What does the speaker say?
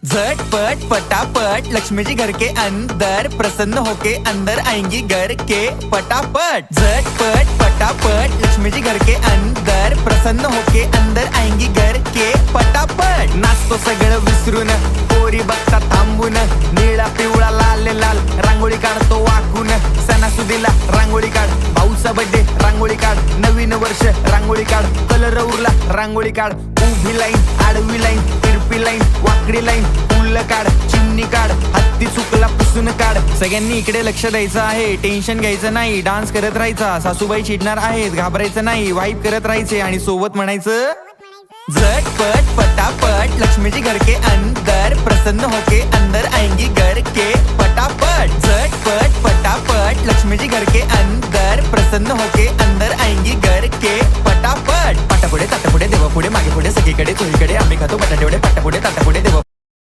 झटपट पटापट लक्ष्मी जी घर के अंदर प्रसन्न होके अंदर आएंगी घर के पटापट। झटपट पटापट लक्ष्मी जी घर के अंदर प्रसन्न होके अंदर आएंगी घर के पटापट। नाचतो सगळं विसरून पोरी बघता थांबून निळा पिवळा लाल लाल रांगोळी काढतो वाकून। सणासुदीला रांगोळी काढ, भाऊचा बर्थडे रांगोळी काढ, नवीन वर्ष रांगोळी काढ, कलर उरला रांगोळी काढ, उभी लाईन आडवी लाईन तिरपी लाईन वाकडी लाईन फुल काढ, चिमणी काढ, हत्ती चुकला पुसून काढ। सगळ्यांनी इकडे लक्ष द्यायचं आहे, टेन्शन घ्यायचं नाही, डान्स करत राहायचा। सासूबाई चिडणार आहेत, घाबरायचं नाही, वाईब करत राहायचे आणि सोबत म्हणायचं झटपट पटापट लक्ष्मी जी घर के अंदर प्रसन्न होके अंदर आएंगी घर के पटापट। झटपट पटापट लक्ष्मी जी घर के अंदर प्रसन्न होके अंदर आएंगी घर के पटापट। पाटापुढे ताटापुढे देवापुढे मागे पुढे सगळीकडे चोहीकडे आम्ही खातो बटाटेवडे पाटापुढे ताटापुढे देवा